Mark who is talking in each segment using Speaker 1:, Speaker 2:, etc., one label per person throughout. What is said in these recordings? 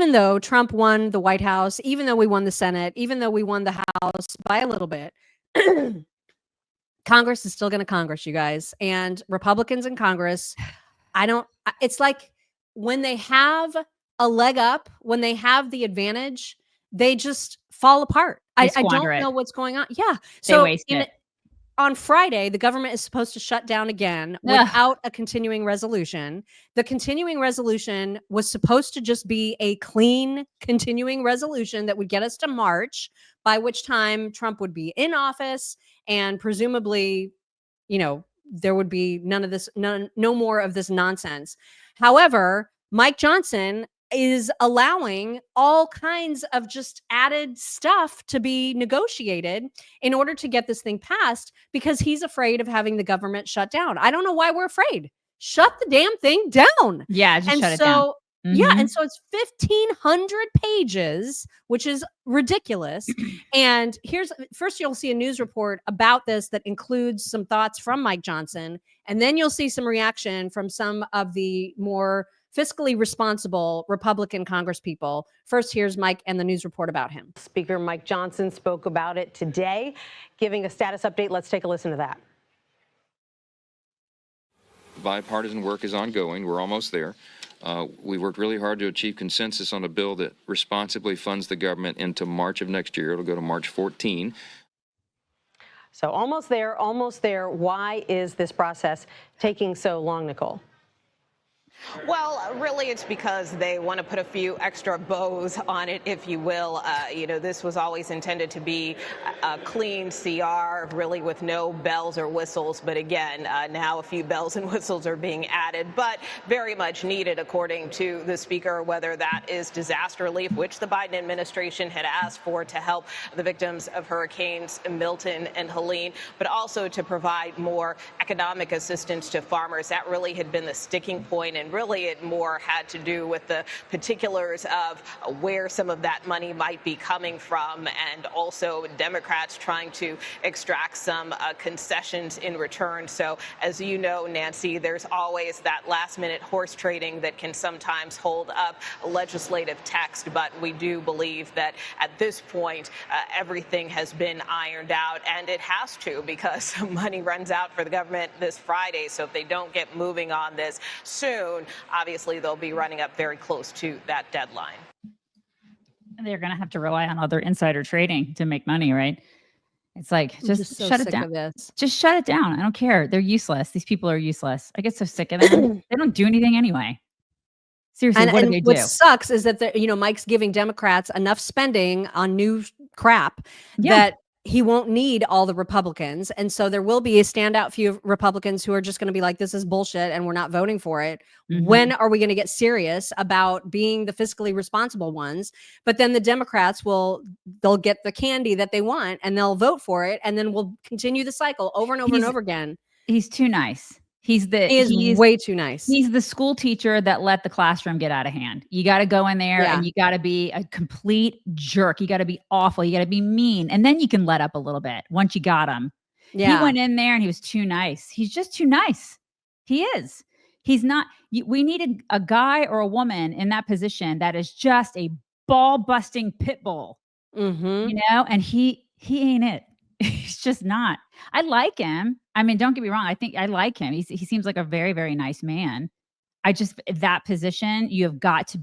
Speaker 1: even though Trump won the White House, even though we won the Senate, even though we won the House by a little bit, Congress is still going to Congress, you guys. And Republicans in Congress, it's like when they have a leg up, when they have the advantage, they just fall apart. I don't know what's going on. Yeah.
Speaker 2: So they waste it.
Speaker 1: On Friday, the government is supposed to shut down again without a continuing resolution. The continuing resolution was supposed to just be a clean continuing resolution that would get us to March, by which time Trump would be in office and presumably, there would be no more of this nonsense. However, Mike Johnson is allowing all kinds of just added stuff to be negotiated in order to get this thing passed, because he's afraid of having the government shut down. I don't know why we're afraid. Shut the damn thing down.
Speaker 2: Yeah, just shut it down.
Speaker 1: Yeah, and so it's 1,500 pages, which is ridiculous. And first you'll see a news report about this that includes some thoughts from Mike Johnson, and then you'll see some reaction from some of the more fiscally responsible Republican congresspeople. First, here's Mike and the news report about him.
Speaker 3: Speaker Mike Johnson spoke about it today, giving a status update. Let's take a listen to that.
Speaker 4: Bipartisan work is ongoing. We're almost there. We worked really hard to achieve consensus on a bill that responsibly funds the government into March of next year. It'll go to March 14.
Speaker 3: So almost there, almost there. Why is this process taking so long, Nicole?
Speaker 5: Well, really, it's because they want to put a few extra bows on it, if you will. This was always intended to be a clean CR, really with no bells or whistles. But again, now a few bells and whistles are being added, but very much needed, according to the speaker, whether that is disaster relief, which the Biden administration had asked for to help the victims of hurricanes Milton and Helene, but also to provide more economic assistance to farmers. That really had been the sticking point, and really it more had to do with the particulars of where some of that money might be coming from, and also Democrats trying to extract some concessions in return. So as you know, Nancy, there's always that last minute horse trading that can sometimes hold up legislative text. But we do believe that at this point, everything has been ironed out, and it has to, because money runs out for the government this Friday. So if they don't get moving on this soon, obviously they'll be running up very close to that deadline.
Speaker 2: And they're going to have to rely on other insider trading to make money, right? It's like, just shut it down. Just shut it down. I don't care. They're useless. These people are useless. I get so sick of them. They don't do anything anyway. Seriously, what do they do?
Speaker 1: What sucks is that Mike's giving Democrats enough spending on new crap that he won't need all the Republicans. And so there will be a standout few Republicans who are just going to be like, this is bullshit and we're not voting for it. When are we going to get serious about being the fiscally responsible ones? But then the Democrats they'll get the candy that they want and they'll vote for it. And then we'll continue the cycle over and over and over again.
Speaker 2: He's too nice. He's
Speaker 1: way too nice.
Speaker 2: He's the school teacher that let the classroom get out of hand. You got to go in there and you got to be a complete jerk. You got to be awful. You got to be mean. And then you can let up a little bit once you got him. Yeah. He went in there and he was too nice. He's just too nice. He is. He's not. We need a guy or a woman in that position that is just a ball busting pit bull, and he ain't it. He's just not. I like him. I mean, don't get me wrong. I think I like him. He seems like a very, very nice man. That position, you've just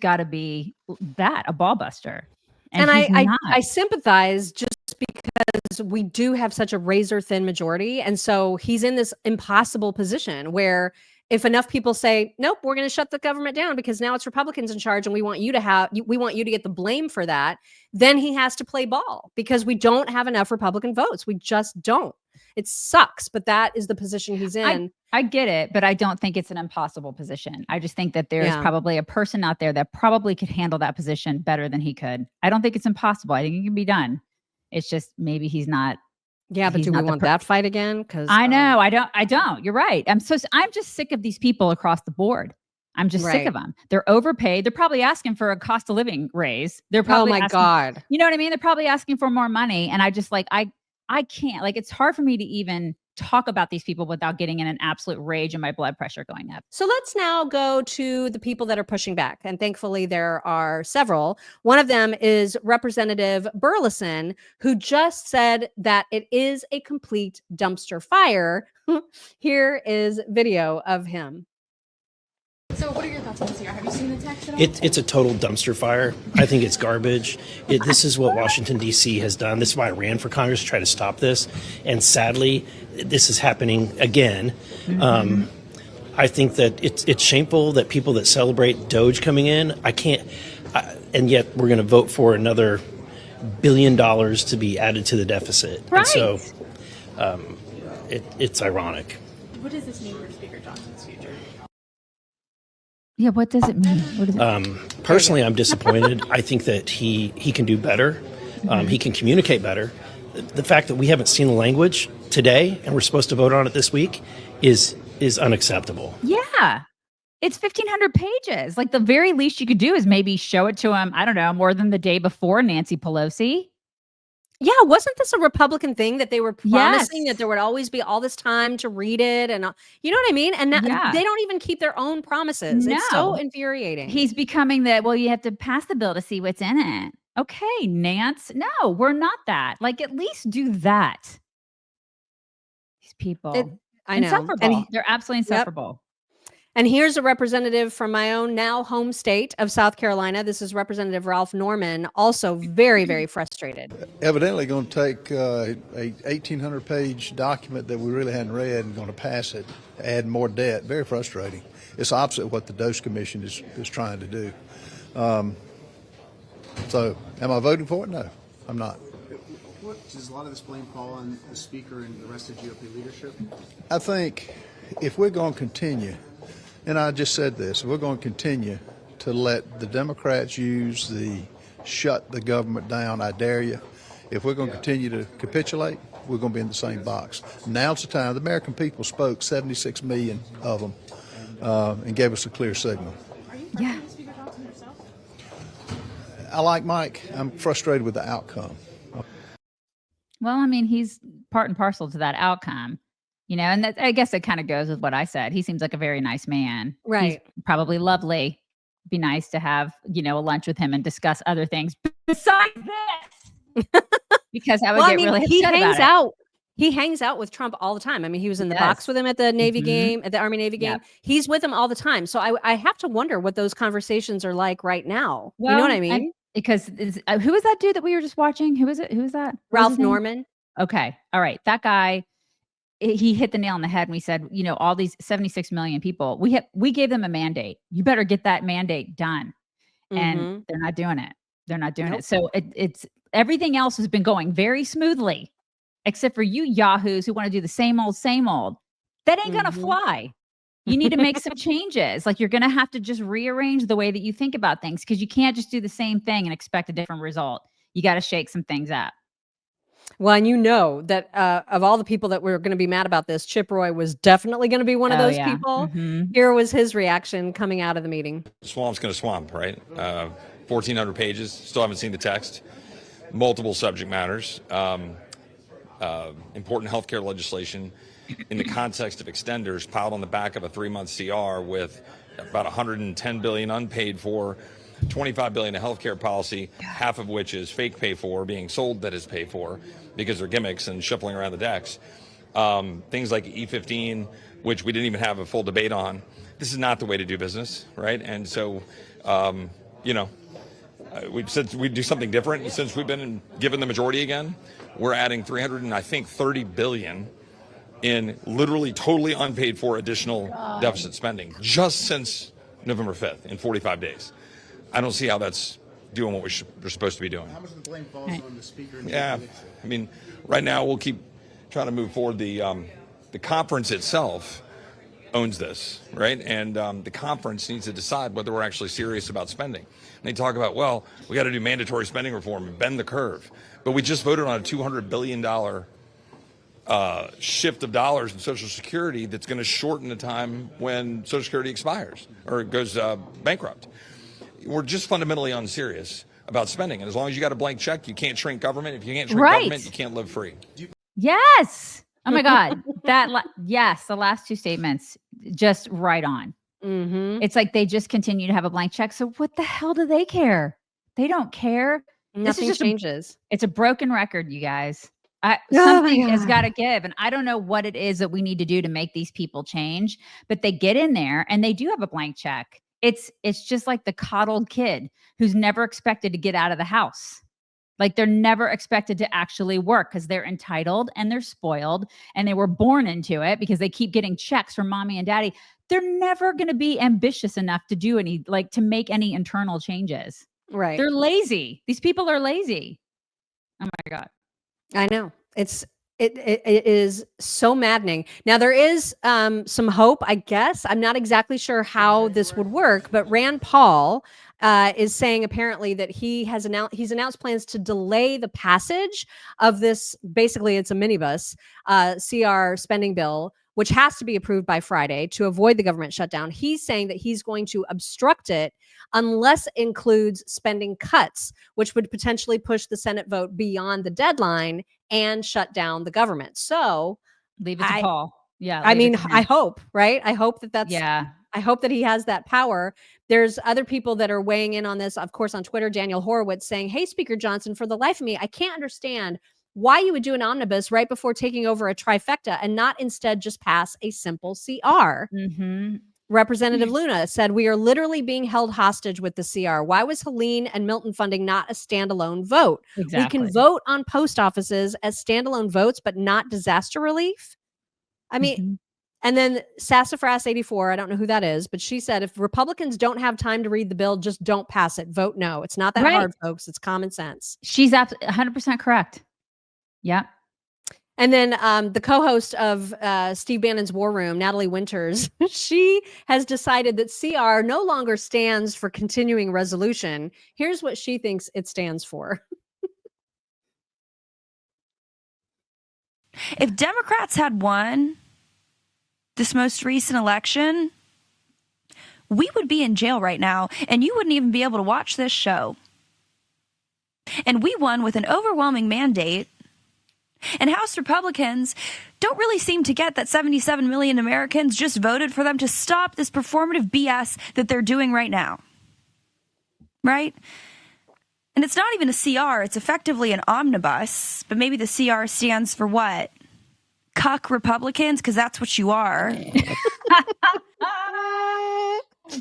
Speaker 2: got to be a ball buster.
Speaker 1: And I sympathize just because we do have such a razor thin majority. And so he's in this impossible position where if enough people say, nope, we're going to shut the government down because now it's Republicans in charge and we want you to get the blame for that, then he has to play ball because we don't have enough Republican votes. We just don't. It sucks, but that is the position he's in.
Speaker 2: I get it, but I don't think it's an impossible position. I just think that there's probably a person out there that probably could handle that position better than he could. I don't think it's impossible. I think it can be done. It's just maybe he's not.
Speaker 1: Yeah, but do we want that fight again? Because
Speaker 2: I know I don't. You're right. I'm just sick of these people across the board. I'm just sick of them. They're overpaid. They're probably asking for a cost of living raise. They're probably
Speaker 1: God.
Speaker 2: You know what I mean? They're probably asking for more money. And I just I can't, it's hard for me to even talk about these people without getting in an absolute rage and my blood pressure going up.
Speaker 1: So let's now go to the people that are pushing back. And thankfully, there are several. One of them is Representative Burleson, who just said that it is a complete dumpster fire. Here is video of him.
Speaker 6: So what are your thoughts on this? Have you seen the text at all?
Speaker 7: It's a total dumpster fire. I think it's garbage. This is what Washington, D.C. has done. This is why I ran for Congress to try to stop this. And sadly, this is happening again. I think that it's shameful that people that celebrate Doge coming in, and yet we're going to vote for another $1 billion to be added to the deficit.
Speaker 2: Right.
Speaker 7: And so it's ironic.
Speaker 6: What does this mean for Speaker Johnson's future?
Speaker 2: Yeah, what does it mean? What does it
Speaker 7: Personally, I'm disappointed. I think that he can do better. He can communicate better. The fact that we haven't seen the language today and we're supposed to vote on it this week is unacceptable.
Speaker 2: Yeah. It's 1,500 pages. Like the very least you could do is maybe show it to him, I don't know, more than the day before Nancy Pelosi.
Speaker 1: Yeah, wasn't this a Republican thing that they were promising
Speaker 2: Yes.
Speaker 1: that there would always be all this time to read it? And you know what I mean? And
Speaker 2: Yeah.
Speaker 1: they don't even keep their own promises. It's so
Speaker 2: No.
Speaker 1: infuriating.
Speaker 2: He's becoming that, well, you have to pass the bill to see what's in it. Okay, Nance. No, we're not that. Like, at least do that. These people.
Speaker 1: I know.
Speaker 2: Insufferable. They're absolutely insufferable.
Speaker 1: And here's a representative from my own now home state of South Carolina. This is Representative Ralph Norman, also very, very frustrated.
Speaker 8: Evidently going to take a 1,800-page document that we really hadn't read and going to pass it, add more debt. Very frustrating. It's opposite of what the Doge Commission is trying to do. So am I voting for it? No, I'm not.
Speaker 9: Does a lot of this blame fall on the Speaker and the rest of GOP leadership?
Speaker 8: I think if we're going to continue, and I just said this, if we're going to continue to let the Democrats use the shut the government down, I dare you, if we're going to continue to capitulate, we're going to be in the same box. Now's the time. The American people spoke, 76 million of them, and gave us a clear signal.
Speaker 6: Are you frustrated with Speaker Johnson yourself?
Speaker 8: I like Mike. I'm frustrated with the outcome.
Speaker 2: Well, I mean, he's part and parcel to that outcome, you know, and that, I guess it kind of goes with what I said. He seems like a very nice man.
Speaker 1: Right.
Speaker 2: He's probably lovely. Be nice to have, you know, a lunch with him and discuss other things besides this. Because I would get really upset about it.
Speaker 1: He hangs out with Trump all the time. I mean, he was in the box with him at the Navy game, at the Army Navy game. He's with him all the time. So I have to wonder what those conversations are like right now.
Speaker 2: Well,
Speaker 1: you know what I mean?
Speaker 2: Because who was that dude that we were just watching? Who was it? Who was that?
Speaker 1: Ralph Norman.
Speaker 2: Okay. All right. That guy, he hit the nail on the head. And we said, you know, all these 76 million people, we gave them a mandate. You better get that mandate done. And they're not doing it. They're not doing it. So it's everything else has been going very smoothly, except for you yahoos who want to do the same old, same old. That ain't going to fly. You need to make some changes. Like you're going to have to just rearrange the way that you think about things because you can't just do the same thing and expect a different result. You got to shake some things up.
Speaker 1: Well, and you know that of all the people that were going to be mad about this, Chip Roy was definitely going to be one of those people. Here was his reaction coming out of the meeting.
Speaker 10: Swamp's going to swamp, right? 1,400 pages. Still haven't seen the text. Multiple subject matters. Important healthcare legislation in the context of extenders piled on the back of a 3-month CR with about $110 billion unpaid for, $25 billion in healthcare policy, half of which is fake pay for, being sold that is paid for because they're gimmicks and shuffling around the decks. Things like E15, which we didn't even have a full debate on. This is not the way to do business, right? And so, you know, we've said we'd do something different. Since we've been given the majority again, we're adding $330 billion in literally totally unpaid for additional deficit spending just since November 5th in 45 days. I don't see how that's doing what we're supposed to be doing.
Speaker 9: How much of the blame falls on the Speaker? And
Speaker 10: I mean, right now we'll keep trying to move forward. The conference itself owns this, right? And the conference needs to decide whether we're actually serious about spending. And they talk about, well, we got to do mandatory spending reform and bend the curve. But we just voted on a $200 billion shift of dollars in Social Security that's going to shorten the time when Social Security expires or goes bankrupt. We're just fundamentally unserious about spending. And as long as you got a blank check, you can't shrink government. If you can't shrink government, you can't live free.
Speaker 2: Yes. Oh my God. Yes, the last two statements, just right on.
Speaker 1: Mm-hmm.
Speaker 2: It's like they just continue to have a blank check. So what the hell do they care? They don't care.
Speaker 1: Nothing changes.
Speaker 2: It's a broken record, you guys.
Speaker 1: Oh
Speaker 2: Something
Speaker 1: my
Speaker 2: has
Speaker 1: God.
Speaker 2: got to give. And I don't know what it is that we need to do to make these people change, but they get in there and they do have a blank check. It's just like the coddled kid who's never expected to get out of the house. Like they're never expected to actually work because they're entitled and they're spoiled and they were born into it because they keep getting checks from mommy and daddy. They're never going to be ambitious enough to do to make any internal changes.
Speaker 1: Right.
Speaker 2: They're lazy. These people are lazy. Oh my God.
Speaker 1: I know. It is so maddening. Now there is some hope, I guess. I'm not exactly sure how this would work, but Rand Paul is saying apparently that he's announced plans to delay the passage of this. Basically, it's a minibus CR spending bill, which has to be approved by Friday to avoid the government shutdown. He's saying that he's going to obstruct it unless it includes spending cuts, which would potentially push the Senate vote beyond the deadline and shut down the government. So
Speaker 2: leave it to Paul. Yeah.
Speaker 1: I mean, I hope, right? I hope that's,
Speaker 2: yeah.
Speaker 1: I hope that he has that power. There's other people that are weighing in on this. Of course, on Twitter, Daniel Horowitz saying, "Hey, Speaker Johnson, for the life of me, I can't understand why you would do an omnibus right before taking over a trifecta and not instead just pass a simple CR."
Speaker 2: Mm-hmm.
Speaker 1: Representative Luna said, "We are literally being held hostage with the CR. Why was Helene and Milton funding not a standalone vote?
Speaker 2: Exactly.
Speaker 1: We can vote on post offices as standalone votes, but not disaster relief." I mean, and then Sassafras 84, I don't know who that is, but she said, if Republicans don't have time to read the bill, just don't pass it. Vote no. It's not that hard, folks. It's common sense.
Speaker 2: She's 100% correct. Yeah.
Speaker 1: And then the co-host of Steve Bannon's War Room, Natalie Winters, she has decided that CR no longer stands for continuing resolution. Here's what she thinks it stands for.
Speaker 11: If Democrats had won this most recent election, we would be in jail right now, and you wouldn't even be able to watch this show. And we won with an overwhelming mandate. And House Republicans don't really seem to get that 77 million Americans just voted for them to stop this performative BS that they're doing right now. Right? And it's not even a CR. It's effectively an omnibus. But maybe the CR stands for what? Cuck Republicans? Because that's what you are.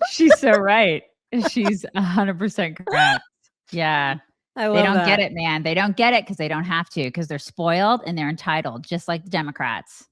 Speaker 2: She's so right. She's 100% correct. Yeah.
Speaker 1: I love
Speaker 2: they don't
Speaker 1: that.
Speaker 2: get it, man. They don't get it because they don't have to, because they're spoiled and they're entitled, just like the Democrats.